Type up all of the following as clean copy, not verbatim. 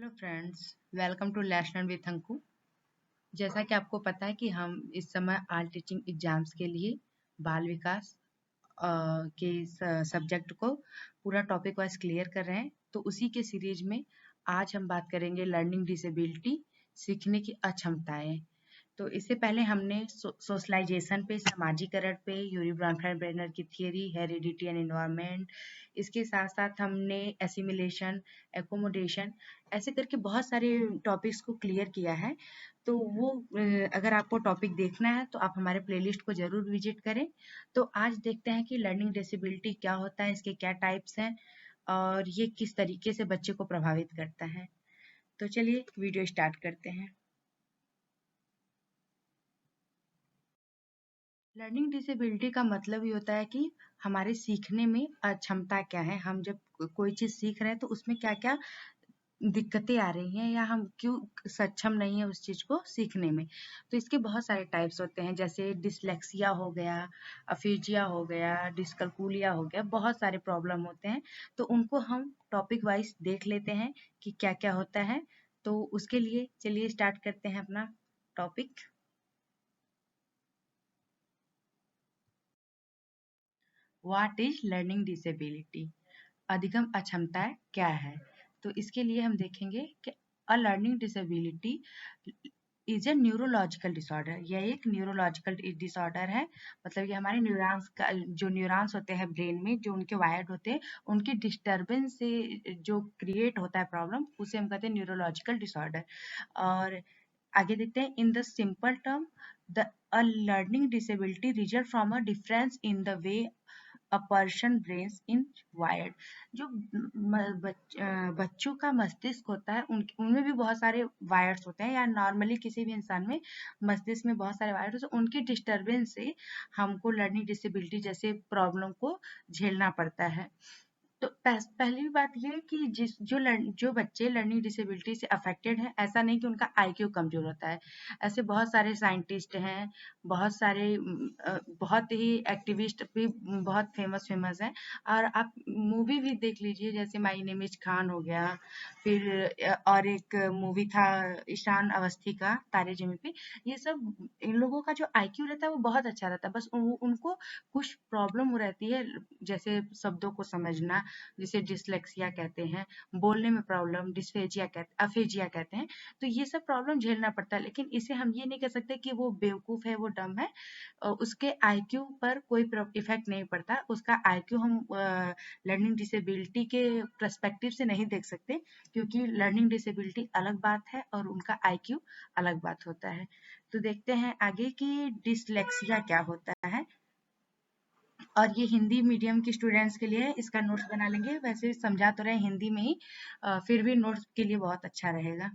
Hello friends, welcome to lesson with Anku. जैसा कि आपको पता है कि हम इस समय ऑल टीचिंग एग्जाम्स के लिए बाल विकास के सब्जेक्ट को पूरा टॉपिक वाइज क्लियर कर रहे हैं। तो उसी के सीरीज में आज हम बात करेंगे लर्निंग डिसेबिलिटी, सीखने की अक्षमताएं। तो इससे पहले हमने सोशलाइजेशन पे, सामाजिकरण पे, यूरी ब्रॉनफेल्ड ब्रेनर की थियरी, हेरिडिटी एंड एनवायरनमेंट, इसके साथ साथ हमने एसिमिलेशन, एकोमोडेशन, ऐसे करके बहुत सारे टॉपिक्स को क्लियर किया है। तो वो अगर आपको टॉपिक देखना है तो आप हमारे प्लेलिस्ट को जरूर विजिट करें। तो आज देखते हैं कि लर्निंग डिसेबिलिटी क्या होता है, इसके क्या टाइप्स हैं और ये किस तरीके से बच्चे को प्रभावित करता है। तो चलिए वीडियो स्टार्ट करते हैं। लर्निंग डिसेबिलिटी का मतलब ये होता है कि हमारे सीखने में अक्षमता क्या है। हम जब कोई चीज़ सीख रहे हैं तो उसमें क्या क्या दिक्कतें आ रही हैं या हम क्यों सक्षम नहीं है उस चीज़ को सीखने में। तो इसके बहुत सारे टाइप्स होते हैं, जैसे डिसलेक्सिया हो गया, अफेजिया हो गया, डिस्कलकुलिया हो गया, बहुत सारे प्रॉब्लम होते हैं। तो उनको हम टॉपिक वाइज देख लेते हैं कि क्या क्या होता है। तो उसके लिए चलिए स्टार्ट करते हैं अपना topic. What is learning disability? अधिगम अक्षमताएं क्या है? तो इसके लिए हम देखेंगे कि a learning disability is a neurological disorder. यह एक न्यूरोलॉजिकल डिसऑर्डर है। मतलब ये हमारे न्यूरॉन्स का जो न्यूरॉन्स होते हैं ब्रेन में, जो उनके वायर्ड होते हैं, उनकी डिस्टर्बेंस से जो क्रिएट होता है प्रॉब्लम, उसे हम कहते हैं न्यूरोलॉजिकल डिसऑर्डर। और आगे देखते हैं, in the simple term the a learning disability result from a difference in the way a person brains in wired। जो बच्चों का मस्तिष्क होता है, उनमें भी बहुत सारे वायर्स होते हैं, या नॉर्मली किसी भी इंसान में मस्तिष्क में बहुत सारे वायर्स होते हैं। उनकी डिस्टर्बेंस से हमको लर्निंग डिसेबिलिटी जैसे प्रॉब्लम को झेलना पड़ता है। तो पहली बात ये है कि जो बच्चे लर्निंग डिसेबिलिटी से अफेक्टेड हैं, ऐसा नहीं कि उनका आईक्यू कमजोर होता है। ऐसे बहुत सारे साइंटिस्ट हैं, बहुत सारे बहुत ही एक्टिविस्ट भी बहुत फेमस हैं। और आप मूवी भी देख लीजिए, जैसे माई नेम इज खान हो गया, फिर और एक मूवी था ईशान अवस्थी का तारे ज़मीं पे। ये सब इन लोगों का जो आईक्यू रहता है वो बहुत अच्छा रहता है, बस उनको कुछ प्रॉब्लम रहती है, जैसे शब्दों को समझना, जिसे डिसलेक्सिया कहते हैं, बोलने में प्रॉब्लम, अफेजिया कहते हैं। तो ये सब प्रॉब्लम झेलना पड़ता है, लेकिन इसे हम ये नहीं कह सकते कि वो बेवकूफ है, वो डम है। उसके आईक्यू पर कोई इफेक्ट नहीं पड़ता। उसका आईक्यू हम लर्निंग डिसेबिलिटी के पर्सपेक्टिव से नहीं देख सकते, क्योंकि लर्निंग डिसेबिलिटी अलग बात है और उनका आईक्यू अलग बात होता है। तो देखते हैं आगे कि डिसलेक्सिया क्या होता है। और ये हिंदी मीडियम के स्टूडेंट्स के लिए इसका नोट्स बना लेंगे, वैसे समझा तो रहे हिंदी में ही, फिर भी नोट्स के लिए बहुत अच्छा रहेगा।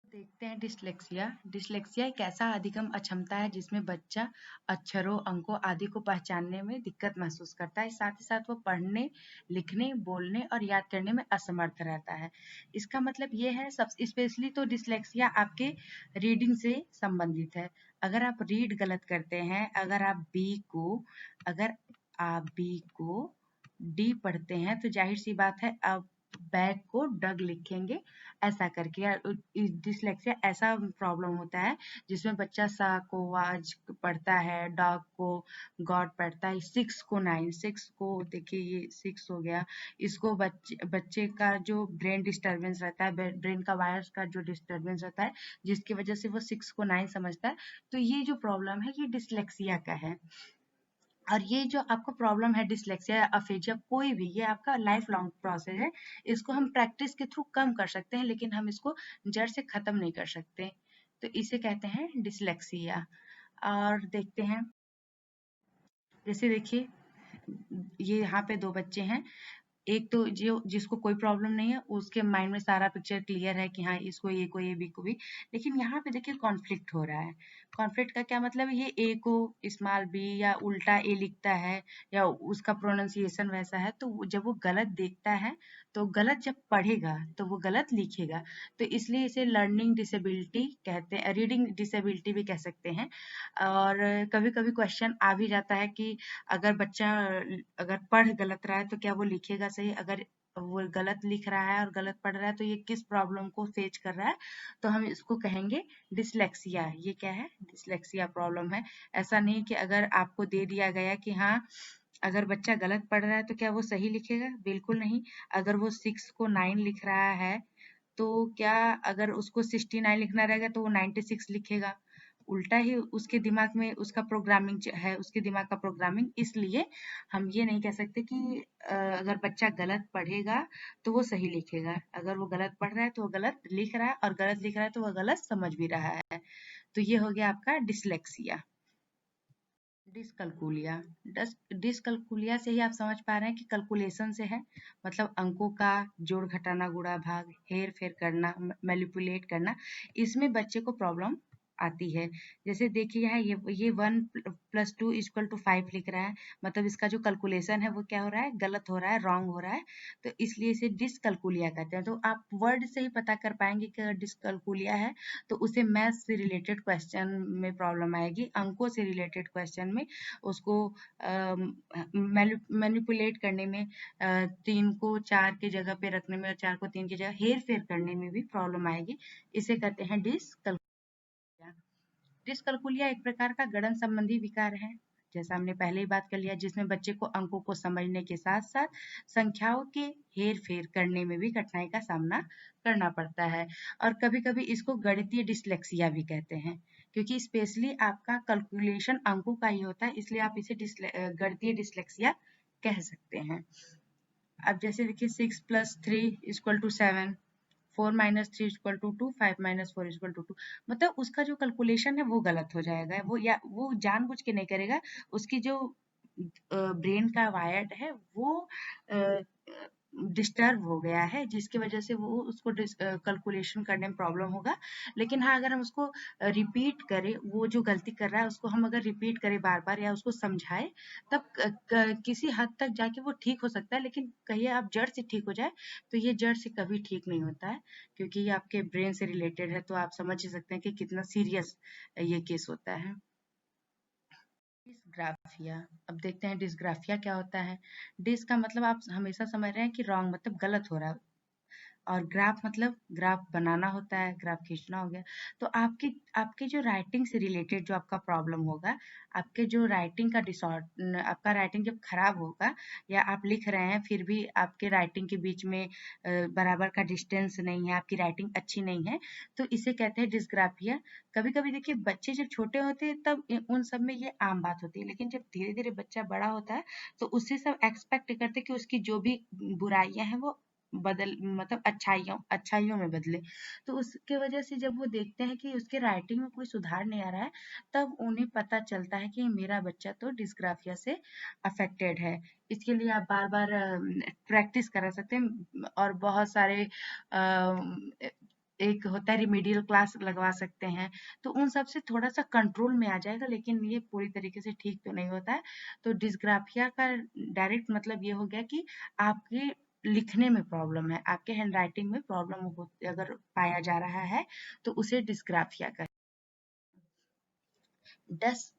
देखते हैं डिसलेक्सिया। डिसलेक्सिया एक ऐसा अधिगम अक्षमता है जिसमें बच्चा अक्षरों, अंकों आदि को पहचानने में दिक्कत महसूस करता है। साथ ही साथ वो पढ़ने, लिखने, बोलने और याद करने में असमर्थ रहता है। इसका मतलब ये है, सब स्पेशली तो डिसलेक्सिया आपके रीडिंग से संबंधित है। अगर आप रीड गलत करते हैं, अगर आप बी को डी पढ़ते हैं, तो जाहिर सी बात है आप बैग को डग लिखेंगे, ऐसा करके। या डिसलेक्सिया ऐसा प्रॉब्लम होता है जिसमें बच्चा सा को वाज पढ़ता है, डॉग को गॉड पढ़ता है, सिक्स को नाइन, सिक्स को देखिए ये सिक्स हो गया। इसको बच्चे का जो ब्रेन डिस्टर्बेंस रहता है, ब्रेन का वायर्स का जो डिस्टर्बेंस रहता है, जिसकी वजह से वो सिक्स को नाइन समझता है। तो ये जो प्रॉब्लम है, ये डिसलेक्सिया का है। और ये जो आपको प्रॉब्लम है डिसलेक्सिया या अफेजिया, कोई भी, ये आपका लाइफ लॉन्ग प्रोसेस है। इसको हम प्रैक्टिस के थ्रू कम कर सकते हैं, लेकिन हम इसको जड़ से खत्म नहीं कर सकते। तो इसे कहते हैं डिसलेक्सिया। और देखते हैं, जैसे देखिए ये यहाँ पे दो बच्चे हैं। एक तो जो जिसको कोई प्रॉब्लम नहीं है, उसके माइंड में सारा पिक्चर क्लियर है कि हाँ इसको ए को, ये बी को भी। लेकिन यहाँ पे देखिए कॉन्फ्लिक्ट हो रहा है। कॉन्फ्लिक्ट का क्या मतलब है? ये ए को स्मॉल बी या उल्टा ए लिखता है, या उसका प्रोनाउंसिएशन वैसा है, तो जब वो गलत देखता है, तो गलत जब पढ़ेगा तो वो गलत लिखेगा। तो इसलिए इसे लर्निंग डिसेबिलिटी कहते हैं, रीडिंग डिसेबिलिटी भी कह सकते हैं। और कभी कभी क्वेश्चन आ भी जाता है कि अगर बच्चा अगर पढ़ गलत रहा है तो क्या वो लिखेगा सही? अगर वो गलत लिख रहा है और गलत पढ़ रहा है, तो ये किस प्रॉब्लम को फेच कर रहा है, तो हम इसको कहेंगे डिसलेक्सिया। ये क्या है? डिसलेक्सिया प्रॉब्लम है। ऐसा नहीं कि अगर आपको दे दिया गया कि हाँ, अगर बच्चा गलत पढ़ रहा है तो क्या वो सही लिखेगा? बिल्कुल नहीं। अगर वो 6 को 9 लिख रहा है, तो क्या अगर उसको 69 लिखना रहेगा तो वो 96 लिखेगा? उल्टा ही उसके दिमाग में उसका प्रोग्रामिंग है, उसके दिमाग का प्रोग्रामिंग। इसलिए हम ये नहीं कह सकते कि अगर बच्चा गलत पढ़ेगा तो वो सही लिखेगा। अगर वो गलत पढ़ रहा है तो वो गलत लिख रहा है, और गलत लिख रहा है तो वो गलत समझ भी रहा है। तो ये हो गया आपका डिसलेक्सिया। डिसकैलकुलिया। डिसकैलकुलिया से ही आप समझ पा रहे हैं कि कैलकुलेशन से है, मतलब अंकों का जोड़ घटाना गुणा भाग हेर फेर करना, मैनिपुलेट करना, इसमें बच्चे को प्रॉब्लम आती है। जैसे देखिए यहाँ ये 1+2=5 लिख रहा है, मतलब इसका जो कैलकुलेशन है वो क्या हो रहा है? गलत हो रहा है, रॉन्ग हो रहा है। तो इसलिए इसे डिसकैलकुलिया कहते हैं। तो आप वर्ड से ही पता कर पाएंगे कि अगर डिसकैलकुलिया है तो उसे मैथ्स से रिलेटेड क्वेश्चन में प्रॉब्लम आएगी, अंकों से रिलेटेड क्वेश्चन में उसको मैनिपुलेट करने में, 3 को 4 की जगह पे रखने में और 4 को 3 की जगह हेर फेर करने में भी प्रॉब्लम आएगी। इसे कहते हैं डिसकैलकुलिया। डिसकैलकुलिया एक प्रकार का गणन संबंधी विकार है, जैसा हमने पहले ही बात कर लिया, जिसमें बच्चे को अंकों को समझने के साथ साथ संख्याओं के हेर फेर करने में भी कठिनाई का सामना करना पड़ता है। और कभी कभी इसको गणितीय डिसलेक्सिया भी कहते हैं, क्योंकि स्पेशली आपका कैलकुलेशन अंकों का ही होता है, इसलिए आप इसे गणितीय डिसलेक्सिया कह सकते हैं। अब जैसे देखिए 6+3=7, 4-3=2, 5-4=2, मतलब उसका जो कैलकुलेशन है वो गलत हो जाएगा, वो या वो जानबूझ के नहीं करेगा, उसकी जो ब्रेन का वायर्ड है वो डिस्टर्ब हो गया है, जिसकी वजह से वो उसको कैलकुलेशन करने में प्रॉब्लम होगा। लेकिन हाँ, अगर हम उसको रिपीट करें, वो जो गलती कर रहा है उसको हम अगर रिपीट करें बार बार या उसको समझाएं, तब किसी हद तक जाके वो ठीक हो सकता है। लेकिन कहिए आप जड़ से ठीक हो जाए, तो ये जड़ से कभी ठीक नहीं होता है, क्योंकि ये आपके ब्रेन से रिलेटेड है। तो आप समझ ही सकते हैं कि कितना सीरियस ये केस होता है। डिस्ग्राफिया। अब देखते हैं डिस्ग्राफिया क्या होता है। डिस का मतलब आप हमेशा समझ रहे हैं कि रॉन्ग, मतलब गलत हो रहा है, और ग्राफ मतलब ग्राफ बनाना होता है, ग्राफ खींचना हो गया। तो आपकी आपके जो राइटिंग से रिलेटेड जो आपका प्रॉब्लम होगा, आपके जो राइटिंग का डिसऑर्डर, आपका राइटिंग जब खराब होगा या आप लिख रहे हैं फिर भी आपके राइटिंग के बीच में बराबर का डिस्टेंस नहीं है, आपकी राइटिंग अच्छी नहीं है, तो इसे कहते हैं डिस्ग्राफिया। कभी कभी देखिए बच्चे जब छोटे होते हैं तब उन सब में ये आम बात होती है, लेकिन जब धीरे धीरे बच्चा बड़ा होता है तो उससे सब एक्सपेक्ट करते हैं कि उसकी जो भी बुराइयां हैं वो बदल, मतलब अच्छाइयों अच्छाइयों में बदले। तो उसके वजह से जब वो देखते हैं कि उसके राइटिंग में कोई सुधार नहीं आ रहा है, तब उन्हें पता चलता है कि मेरा बच्चा तो डिस्ग्राफिया से अफेक्टेड है। इसके लिए आप बार बार प्रैक्टिस करा सकते हैं, और बहुत सारे एक होता है रिमीडियल क्लास लगवा सकते हैं, तो उन सब से थोड़ा सा कंट्रोल में आ जाएगा, लेकिन ये पूरी तरीके से ठीक तो नहीं होता है। तो डिस्ग्राफिया का डायरेक्ट मतलब ये हो गया कि आपके लिखने में प्रॉब्लम है, आपके हैंडराइटिंग में प्रॉब्लम हो अगर पाया जा रहा है, तो उसे डिस्ग्राफिया का। डस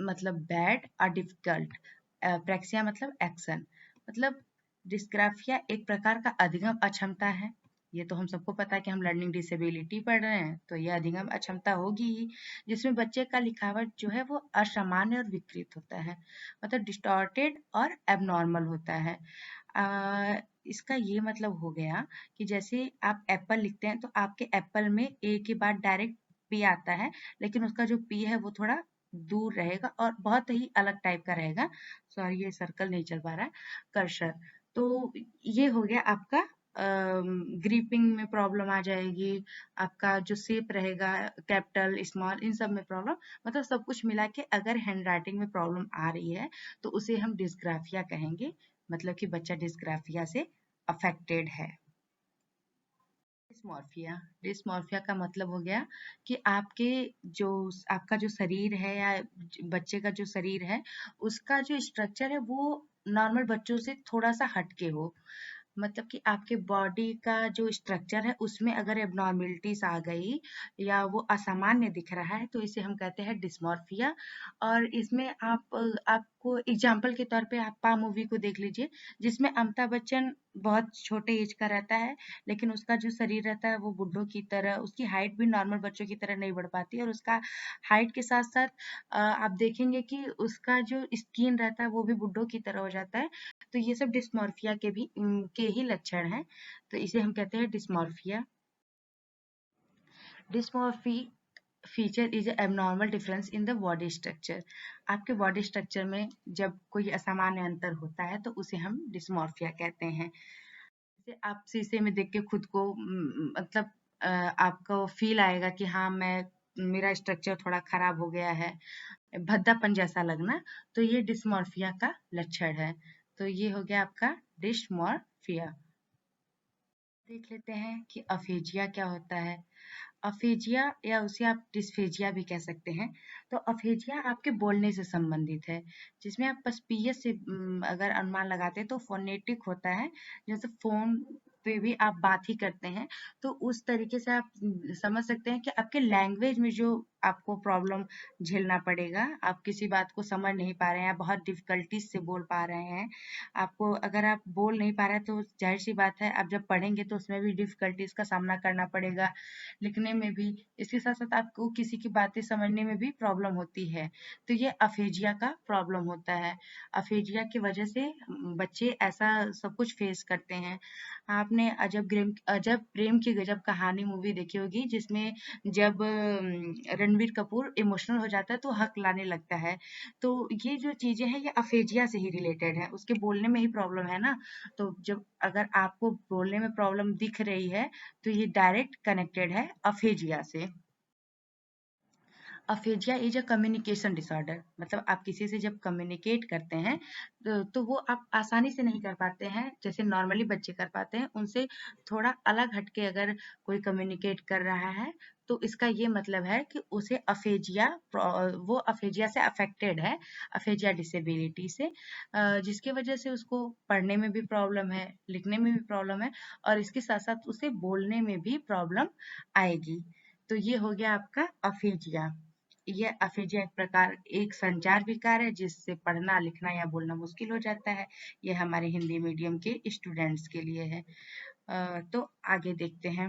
मतलब बैड और डिफिकल्ट, प्रेक्सिया मतलब एक्शन, मतलब डिस्ग्राफिया एक प्रकार का अधिगम अक्षमता है। ये तो हम सबको पता है कि हम लर्निंग डिसेबिलिटी पढ़ रहे हैं, तो ये अधिगम अक्षमता होगी ही, जिसमें बच्चे का लिखावट जो है वो असामान्य और विकृत होता है, मतलब डिस्टॉर्टेड और एबनॉर्मल होता है। इसका ये मतलब हो गया कि जैसे आप एप्पल लिखते हैं तो आपके एप्पल में ए के बाद डायरेक्ट पी आता है, लेकिन उसका जो पी है वो थोड़ा दूर रहेगा और बहुत ही अलग टाइप का रहेगा। सॉरी, ये सर्कल नहीं चल पा रहा है, कर्सर। तो ये हो गया आपका ग्रिपिंग में प्रॉब्लम आ जाएगी, आपका जो शेप रहेगा कैपिटल स्मॉल इन सब में प्रॉब्लम, मतलब सब कुछ मिला के अगर हैंडराइटिंग में प्रॉब्लम आ रही है तो उसे हम डिस्ग्राफिया कहेंगे, मतलब कि बच्चा डिस्ग्राफिया से अफेक्टेड है। डिस्मॉर्फिया। डिस्मॉर्फिया का मतलब हो गया कि आपके जो आपका जो शरीर है या बच्चे का जो शरीर है, उसका जो स्ट्रक्चर है वो नॉर्मल बच्चों से थोड़ा सा हटके हो, मतलब कि आपके बॉडी का जो स्ट्रक्चर है उसमें अगर एबनॉर्मेलिटीज आ गई या वो असामान्य दिख रहा है, तो इसे हम कहते हैं डिस्मॉर्फिया। और इसमें आपको आपको एग्जाम्पल के तौर पे आप पा मूवी को देख लीजिए, जिसमें अमिताभ बच्चन बहुत छोटे एज का रहता है, लेकिन उसका जो शरीर रहता है वो बुड्ढों की तरह, उसकी हाइट भी नॉर्मल बच्चों की तरह नहीं बढ़ पाती, और उसका हाइट के साथ साथ आप देखेंगे कि उसका जो स्किन रहता है वो भी बुड्ढों की तरह हो जाता है। तो ये सब डिस्मॉर्फिया के भी के ही लक्षण हैं, तो इसे हम कहते हैं dysmorphia. Dysmorphic feature is abnormal difference in the body structure. आपके बॉडी स्ट्रक्चर में जब कोई असामान्य अंतर होता है तो उसे हम डिस्मॉर्फिया कहते हैं। जैसे आप शीशे में देख के खुद को मतलब आपको फील आएगा कि हाँ मैं मेरा स्ट्रक्चर थोड़ा खराब हो गया है, भद्दापन जैसा लगना, तो ये डिस्मॉर्फिया का लक्षण है। तो ये हो गया आपका डिस्मॉर्फिया। देख लेते हैं कि अफेजिया क्या होता है। अफेजिया या उसे आप डिस्फेजिया भी कह सकते हैं। तो अफेजिया आपके बोलने से संबंधित है, जिसमें आप बस पीएस से अगर अनुमान लगाते हैं तो फोनेटिक होता है, जैसे फोन पे भी आप बात ही करते हैं, तो उस तरीके से आप समझ सकते हैं कि आपके लैंग्वेज में जो आपको प्रॉब्लम झेलना पड़ेगा, आप किसी बात को समझ नहीं पा रहे हैं, आप बहुत डिफिकल्टीज से बोल पा रहे हैं। आपको अगर आप बोल नहीं पा रहे हैं तो जाहिर सी बात है आप जब पढ़ेंगे तो उसमें भी डिफिकल्टीज का सामना करना पड़ेगा, लिखने में भी। इसके साथ साथ आपको किसी की बातें समझने में भी प्रॉब्लम होती है, तो ये अफेजिया का प्रॉब्लम होता है। अफेजिया की वजह से बच्चे ऐसा सब कुछ फेस करते हैं। आपने अजब प्रेम की गजब कहानी मूवी देखी होगी, जिसमें जब रणबीर कपूर इमोशनल हो जाता है तो हक लाने लगता है, तो ये जो चीजें हैं ये अफेजिया से ही रिलेटेड है, उसके बोलने में ही प्रॉब्लम है ना। तो जब अगर आपको बोलने में प्रॉब्लम दिख रही है तो ये डायरेक्ट कनेक्टेड है अफेजिया से। Aphasia is a communication disorder, मतलब आप किसी से जब कम्युनिकेट करते हैं तो वो आप आसानी से नहीं कर पाते हैं जैसे नॉर्मली बच्चे कर पाते हैं, उनसे थोड़ा अलग हटके अगर कोई कम्युनिकेट कर रहा है तो इसका ये मतलब है कि उसे अफेजिया, वो अफेजिया से अफेक्टेड है, अफेजिया डिसेबिलिटी से, जिसकी वजह से उसको पढ़ने में भी प्रॉब्लम है, लिखने में भी प्रॉब्लम है, और इसके साथ साथ उसे बोलने में भी प्रॉब्लम आएगी। तो ये हो गया आपका अफेजिया। ये अफेजिया एक संचार विकार है जिससे पढ़ना लिखना या बोलना मुश्किल हो जाता है। ये हमारे हिंदी मीडियम के स्टूडेंट्स के लिए है। तो आगे देखते हैं।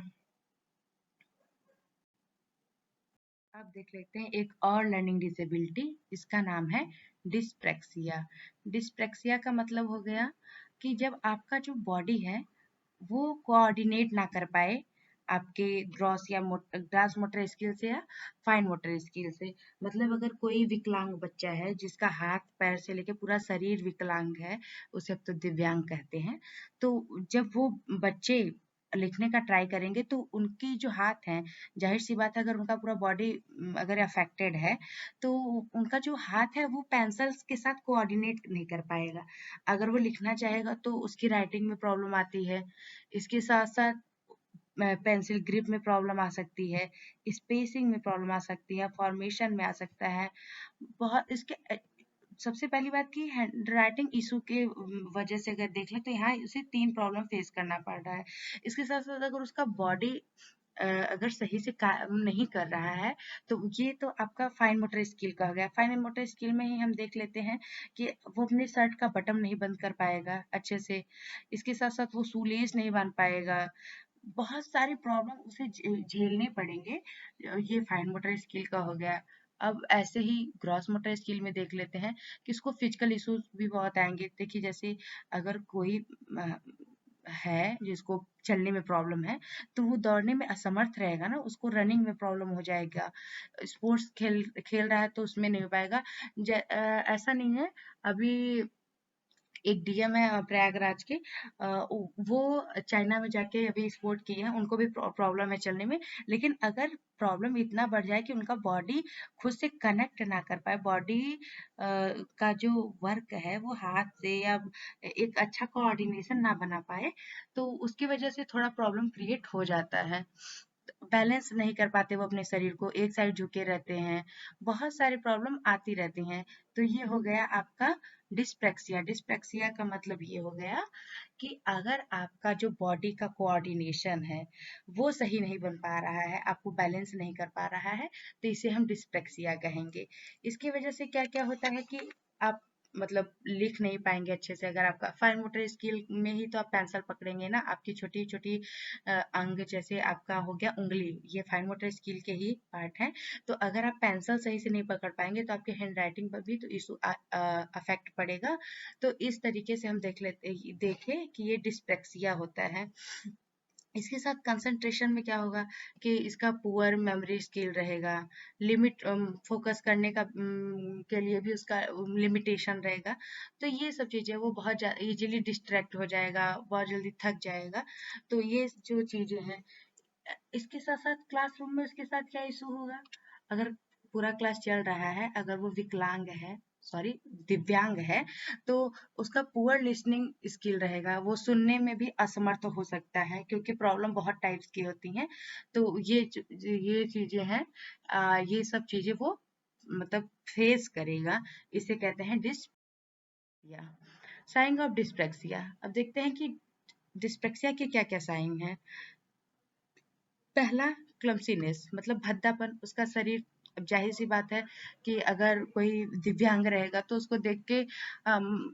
अब देख लेते हैं एक और लर्निंग डिसेबिलिटी, इसका नाम है डिस्प्रैक्सिया। डिस्प्रैक्सिया का मतलब हो गया कि जब आपका जो बॉडी है वो कोऑर्डिनेट ना कर पाए आपके ग्रॉस मोटर स्किल से या फाइन मोटर स्किल से। मतलब अगर कोई विकलांग बच्चा है जिसका हाथ पैर से लेके पूरा शरीर विकलांग है, उसे अब तो दिव्यांग कहते हैं, तो जब वो बच्चे लिखने का ट्राई करेंगे तो उनकी जो हाथ हैं, जाहिर सी बात है अगर उनका पूरा बॉडी अगर अफेक्टेड है तो उनका जो हाथ है वो पेंसिल्स के साथ कोऑर्डिनेट नहीं कर पाएगा। अगर वो लिखना चाहेगा तो उसकी राइटिंग में प्रॉब्लम आती है। इसके साथ साथ पेंसिल ग्रिप में प्रॉब्लम आ सकती है, स्पेसिंग में प्रॉब्लम आ सकती है, फॉर्मेशन में आ सकता है। बहुत इसके सबसे पहली बात कि हैंड राइटिंग इशू के वजह से अगर देख लें तो यहाँ उसे 3 प्रॉब्लम फेस करना पड़ रहा है। इसके साथ-साथ अगर उसका बॉडी अगर सही से काम नहीं कर रहा है तो ये तो आपका फाइन मोटर स्किल का हो गया। फाइन मोटर स्किल में ही हम देख लेते हैं कि वो अपने शर्ट का बटन नहीं बंद कर पाएगा अच्छे से। इसके साथ-साथ वो शूलेस नहीं बाँध पाएगा। बहुत सारी प्रॉब्लम उसे झेलने पड़ेंगे। ये फाइन मोटर स्किल का हो गया। अब ऐसे ही ग्रॉस मोटर स्किल में देख लेते हैं कि इसको फिजिकल इश्यूज भी बहुत आएंगे। देखिए जैसे अगर कोई है जिसको चलने में प्रॉब्लम है तो वो दौड़ने में असमर्थ रहेगा ना, उसको रनिंग में प्रॉब्लम हो जाएगा। स्पोर्ट्स खेल खेल रहा है तो उसमें नहीं हो पाएगा। ऐसा नहीं है, अभी एक डीएम है प्रयागराज के, वो चाइना में जाके अभी स्पोर्ट किए हैं, उनको भी प्रॉब्लम है चलने में, लेकिन अगर प्रॉब्लम इतना बढ़ जाए कि उनका बॉडी खुद से कनेक्ट ना कर पाए, बॉडी का जो वर्क है वो हाथ से या एक अच्छा कोऑर्डिनेशन ना बना पाए, तो उसकी वजह से थोड़ा प्रॉब्लम क्रिएट हो जाता है। बैलेंस नहीं कर पाते वो अपने शरीर को, एक साइड झुके रहते हैं, बहुत सारी प्रॉब्लम आती रहती हैं। तो ये हो गया आपका डिस्प्रैक्सिया। डिस्प्रैक्सिया का मतलब ये हो गया कि अगर आपका जो बॉडी का कोऑर्डिनेशन है वो सही नहीं बन पा रहा है, आपको बैलेंस नहीं कर पा रहा है, तो इसे हम डिस्प्रैक्सिया कहेंगे। इसकी वजह से क्या क्या होता है कि आप मतलब लिख नहीं पाएंगे अच्छे से। अगर आपका फाइन मोटर स्किल में ही तो आप पेंसिल पकड़ेंगे ना, आपकी छोटी छोटी अंग जैसे आपका हो गया उंगली, ये फाइन मोटर स्किल के ही पार्ट है। तो अगर आप पेंसिल सही से नहीं पकड़ पाएंगे तो आपके हैंड राइटिंग पर भी तो इशू अफेक्ट पड़ेगा। तो इस तरीके से हम देखें कि ये डिस्पेक्सिया होता है। इसके साथ कंसंट्रेशन में क्या होगा कि इसका पुअर मेमोरी स्किल रहेगा, लिमिट फोकस करने का के लिए भी उसका लिमिटेशन रहेगा। तो ये सब चीज़ें वो बहुत इजीली डिस्ट्रैक्ट हो जाएगा, बहुत जल्दी थक जाएगा। तो ये जो चीज़ें हैं, इसके साथ साथ क्लासरूम में उसके साथ क्या इशू होगा, अगर पूरा क्लास चल रहा है, अगर वो विकलांग है, सॉरी दिव्यांग है, तो उसका पुअर लिसनिंग स्किल रहेगा, वो सुनने में भी असमर्थ हो सकता है क्योंकि प्रॉब्लम बहुत टाइप्स की होती हैं। तो ये चीजें हैं, ये सब चीजें वो मतलब फेस करेगा। इसे कहते हैं डिस्पेक्सिया। साइन ऑफ डिस्पेक्सिया, अब देखते हैं कि डिस्पेक्सिया के क्या क्या साइन है। पहला, क्लमसीनेस मतलब भद्दापन, उसका शरीर, अब जाहिर सी बात है कि अगर कोई दिव्यांग रहेगा तो उसको देख के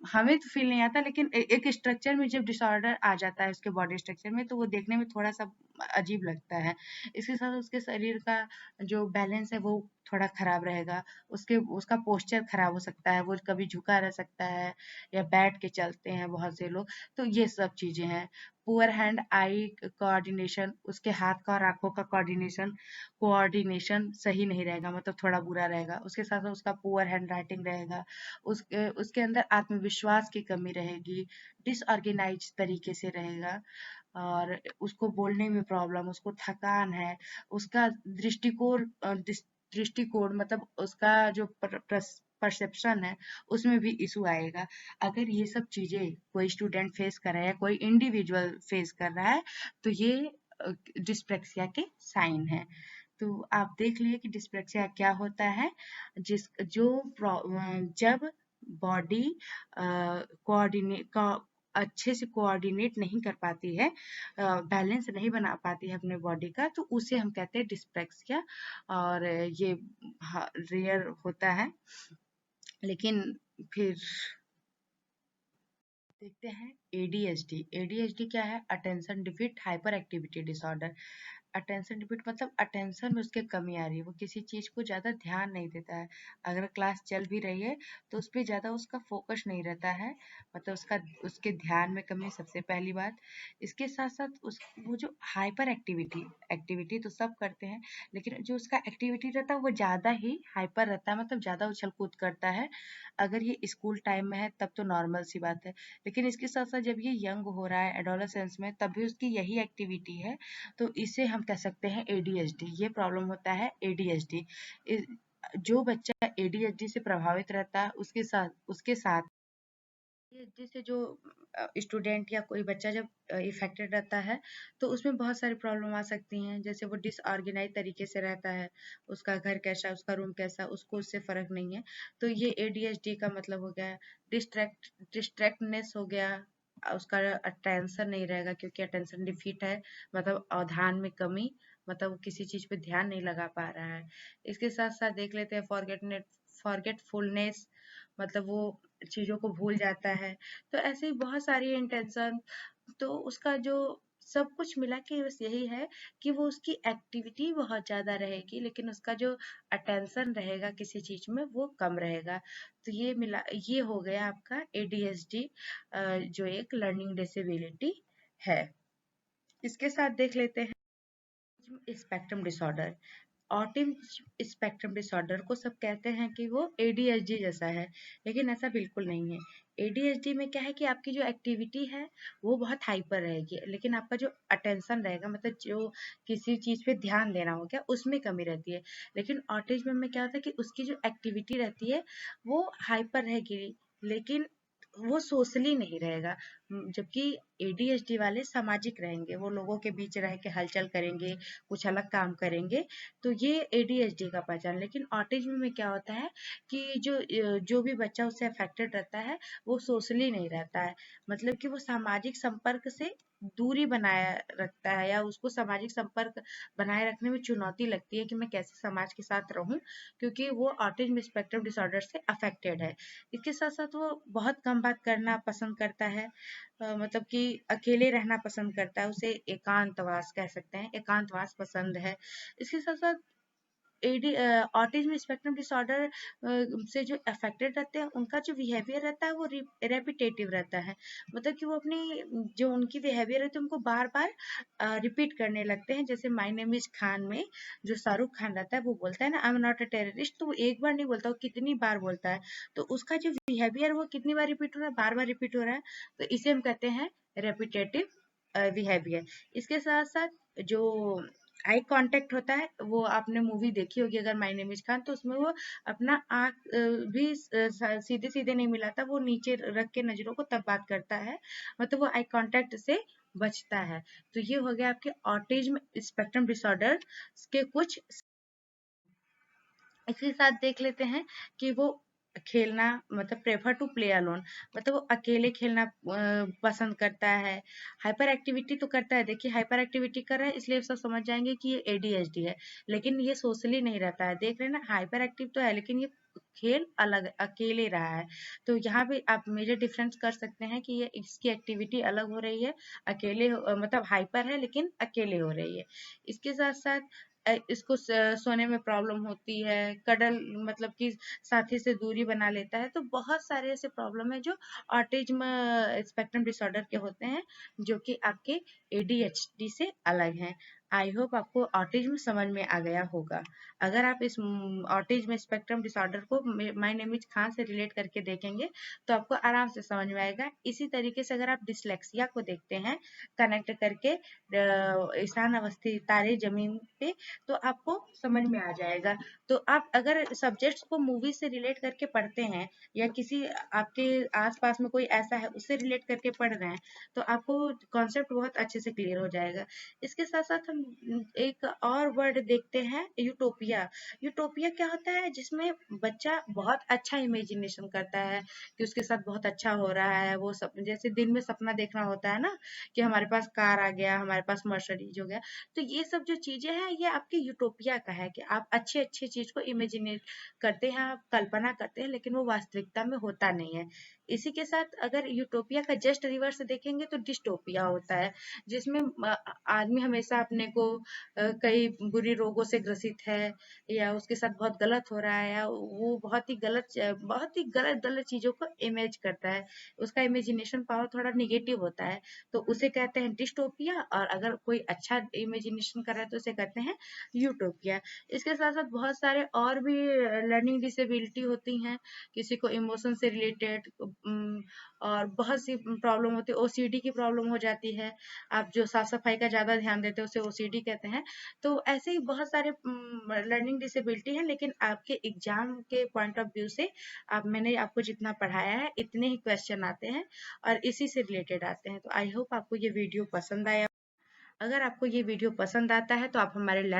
हमें तो फील नहीं आता, लेकिन एक स्ट्रक्चर में जब डिसऑर्डर आ जाता है उसके बॉडी स्ट्रक्चर में तो वो देखने में थोड़ा सा अजीब लगता है। इसके साथ उसके शरीर का जो बैलेंस है वो थोड़ा खराब रहेगा, उसका पोस्चर खराब हो सकता है, वो कभी झुका रह सकता है या बैठ के चलते हैं बहुत से लोग। तो ये सब चीजें हैं। पुअर हैंड आई कोऑर्डिनेशन, उसके हाथ का और आंखों का कोऑर्डिनेशन सही नहीं रहेगा, मतलब थोड़ा बुरा रहेगा। उसके साथ साथ उसका पुअर हैंड राइटिंग रहेगा, उसके उसके अंदर आत्मविश्वास की कमी रहेगी, डिसऑर्गेनाइज तरीके से रहेगा, और उसको बोलने में प्रॉब्लम, उसको थकान है, उसका दृष्टिकोण मतलब उसका जो परसेप्शन है उसमें भी इशू आएगा। अगर ये सब चीजें कोई स्टूडेंट फेस कर रहा है या कोई इंडिविजुअल फेस कर रहा है तो ये डिस्प्रेक्सिया के साइन है। तो आप देख लिए कि डिस्प्रेक्सिया क्या होता है। जिस जो जब बॉडी कोऑर्डिनेट अच्छे से कोऑर्डिनेट नहीं कर पाती है, बैलेंस नहीं बना पाती है अपने बॉडी का, तो उसे हम कहते हैं डिस्प्रेक्सिया। और ये रेयर होता है, लेकिन फिर देखते हैं एडीएचडी। एडीएचडी क्या है? Attention defeat hyper activity disorder. Attention defeat मतलब अटेंशन में उसके कमी आ रही है, वो किसी चीज को ज्यादा ध्यान नहीं देता है। अगर क्लास चल भी रही है तो उस पर ज्यादा उसका फोकस नहीं रहता है, मतलब उसके ध्यान में कमी, सबसे पहली बात। इसके साथ साथ उस वो जो हाइपर एक्टिविटी, एक्टिविटी तो सब करते हैं, लेकिन जो उसका एक्टिविटी रहता है वो ज्यादा ही हाइपर रहता है, मतलब ज्यादा उछल कूद करता है। अगर ये स्कूल टाइम में है तब तो नॉर्मल सी बात है, लेकिन इसके साथ साथ जब ये यंग हो रहा है एडोलेसेंस में तब भी उसकी यही एक्टिविटी है, तो इसे हम कह सकते हैं एडीएचडी। ये प्रॉब्लम होता है एडीएचडी। जो बच्चा एडीएचडी से प्रभावित रहता है उसके साथ एडीएचडी से जो स्टूडेंट या कोई बच्चा जब इफेक्टेड रहता है तो उसमें बहुत सारी प्रॉब्लम आ सकती हैं, जैसे वो डिसऑर्गेनाइज तरीके से रहता है, उसका घर कैसा, उसका रूम कैसा, उसको उससे फर्क नहीं है। तो ये एडीएचडी का मतलब हो गया डिस्ट्रैक्टनेस हो गया, उसका अटेंशन नहीं रहेगा क्योंकि अटेंशन डिफिट है, मतलब अवधान में कमी, मतलब वो किसी चीज पे ध्यान नहीं लगा पा रहा है। इसके साथ साथ देख लेते हैं फॉरगेटफुलनेस, मतलब वो चीजों को भूल जाता है। तो ऐसे ही बहुत सारी इंटेंशन, तो उसका जो सब कुछ मिला के बस यही है कि वो उसकी एक्टिविटी बहुत ज्यादा रहेगी लेकिन उसका जो अटेंशन रहेगा किसी चीज में वो कम रहेगा। तो ये हो गया आपका एडीएचडी, जो एक लर्निंग डिसेबिलिटी है। इसके साथ देख लेते हैं spectrum disorder. Autism spectrum disorder को सब कहते हैं कि वो एडीएचडी जैसा है, लेकिन ऐसा बिल्कुल नहीं है। एडीएचडी में क्या है कि आपकी जो एक्टिविटी है वो बहुत हाइपर रहेगी, लेकिन आपका जो अटेंशन रहेगा, मतलब जो किसी चीज पे ध्यान देना हो गया, उसमें कमी रहती है। लेकिन ऑटिज्म में क्या होता है कि उसकी जो एक्टिविटी रहती है वो हाइपर रहेगी, लेकिन वो सोशली नहीं रहेगा, जबकि ADHD वाले सामाजिक रहेंगे, वो लोगों के बीच रह के हलचल करेंगे, कुछ अलग काम करेंगे, तो ये ADHD का पहचान। लेकिन ऑटिज्म में क्या होता है कि जो भी बच्चा उससे अफेक्टेड रहता है वो सोशली नहीं रहता है, मतलब कि वो सामाजिक संपर्क से दूरी बनाए रखता है, या उसको सामाजिक संपर्क बनाए रखने में चुनौती लगती है कि मैं कैसे समाज के साथ रहूं, क्योंकि वो ऑटिज्म स्पेक्ट्रम डिसऑर्डर से अफेक्टेड है। इसके साथ साथ वो बहुत कम बात करना पसंद करता है, मतलब कि अकेले रहना पसंद करता है, उसे एकांतवास कह सकते हैं, एकांतवास पसंद है। इसके साथ साथ एडी ऑटिज्म स्पेक्ट्रम डिसऑर्डर से जो अफेक्टेड रहते हैं उनका जो बिहेवियर रहता है वो रेपिटेटिव रहता है, मतलब कि वो अपनी जो उनकी बिहेवियर रहती है उनको बार बार रिपीट करने लगते हैं। जैसे माय नेम इज खान में जो शाहरुख खान रहता है वो बोलता है ना, I am not a terrorist, तो वो एक बार नहीं बोलता, वो कितनी बार बोलता है, तो उसका जो बिहेवियर वो कितनी बार रिपीट हो रहा है, बार बार रिपीट हो रहा है, तो इसे हम कहते हैं रेपिटेटिव बिहेवियर। इसके साथ साथ जो आई कांटेक्ट होता है, वो आपने मूवी देखी होगी अगर माय नेम इज खान, तो उसमें वो अपना आंख भी सीधे सीधे नहीं मिलाता, वो नीचे रख के नजरों को तब बात करता है, मतलब वो आई कांटेक्ट से बचता है। तो ये हो गया आपके ऑटिज्म स्पेक्ट्रम डिसऑर्डर के कुछ। इसी के साथ देख लेते हैं कि वो खेलना, मतलब प्रेफर टू प्ले अलोन, मतलब वो अकेले खेलना पसंद करता है। हाइपर एक्टिविटी तो करता है, देखिए हाइपर एक्टिविटी कर रहा है इसलिए सब समझ जाएंगे कि ये ADHD है, लेकिन ये सोशली नहीं रहता है, देख रहे हैं ना, हाइपर एक्टिव तो है लेकिन ये खेल अलग अकेले रहा है। तो यहाँ पे आप मेजर डिफरेंस कर सकते हैं कि ये इसकी एक्टिविटी अलग हो रही है, मतलब हाइपर है लेकिन अकेले हो रही है। इसके साथ साथ इसको सोने में प्रॉब्लम होती है, कडल मतलब कि साथी से दूरी बना लेता है, तो बहुत सारे ऐसे प्रॉब्लम है जो ऑटिज्म स्पेक्ट्रम डिसऑर्डर के होते हैं, जो कि आपके ADHD से अलग हैं। आई होप आपको ऑटिज्म समझ में आ गया होगा। अगर आप इस ऑटिज्म स्पेक्ट्रम डिसऑर्डर को माय नेम इज खान से रिलेट करके देखेंगे तो आपको आराम से समझ में आएगा। इसी तरीके से अगर आप डिसलेक्सिया को देखते हैं कनेक्ट करके ईशान अवस्थी तारे जमीन पे, तो आपको समझ में आ जाएगा। तो आप अगर सब्जेक्ट्स को मूवी से रिलेट करके पढ़ते हैं, या किसी आपके आसपास में कोई ऐसा है उससे रिलेट करके पढ़ रहे हैं, तो आपको कॉन्सेप्ट बहुत अच्छे से क्लियर हो जाएगा। इसके साथ साथ हम एक और वर्ड देखते हैं, यूटोपिया। यूटोपिया क्या होता है, जिसमें बच्चा बहुत अच्छा इमेजिनेशन करता है कि उसके साथ बहुत अच्छा हो रहा है, वो सब जैसे दिन में सपना देखना होता है ना, कि हमारे पास कार आ गया, हमारे पास मर्सिडीज हो गया, तो ये सब जो चीजें हैं ये आपके यूटोपिया का है, कि आप अच्छी अच्छी चीज को इमेजिनेट करते हैं, आप कल्पना करते हैं, लेकिन वो वास्तविकता में होता नहीं है। इसी के साथ अगर यूटोपिया का जस्ट रिवर्स देखेंगे तो डिस्टोपिया होता है, जिसमें आदमी हमेशा अपने को कई बुरी रोगों से ग्रसित है, या उसके साथ बहुत गलत हो रहा है, या वो बहुत ही गलत गलत चीजों को इमेज करता है, उसका इमेजिनेशन पावर थोड़ा निगेटिव होता है, तो उसे कहते हैं डिस्टोपिया। और अगर कोई अच्छा इमेजिनेशन कर रहा है तो उसे कहते हैं यूटोपिया। इसके साथ साथ बहुत सारे और भी लर्निंग डिसेबिलिटी होती हैं, किसी को इमोशन से रिलेटेड, और बहुत सी प्रॉब्लम होती है, OCD की प्रॉब्लम हो जाती है, आप जो साफ सफाई का ज्यादा ध्यान देते हैं उसे OCD कहते हैं। तो ऐसे ही बहुत सारे लर्निंग डिसेबिलिटी है, लेकिन आपके एग्जाम के पॉइंट ऑफ व्यू से मैंने आपको जितना पढ़ाया है इतने ही क्वेश्चन आते हैं और इसी से रिलेटेड आते हैं। तो आई होप आपको ये वीडियो पसंद आया। अगर आपको ये वीडियो पसंद आता है तो आप हमारे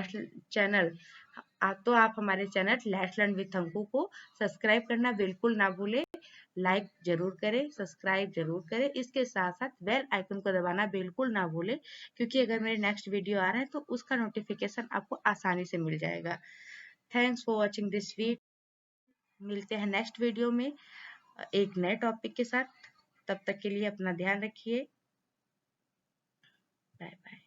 आप हमारे channel let's learn with Anku को सब्सक्राइब करना बिल्कुल ना भूलें। लाइक जरूर करें, सब्सक्राइब जरूर करें, इसके साथ साथ बेल आइकन को दबाना बिल्कुल ना भूलें, क्योंकि अगर मेरे नेक्स्ट वीडियो आ रहे हैं तो उसका नोटिफिकेशन आपको आसानी से मिल जाएगा। Thanks for watching this video. मिलते हैं नेक्स्ट वीडियो में एक नए टॉपिक के साथ। तब तक के लिए अपना ध्यान रखिए। Bye bye.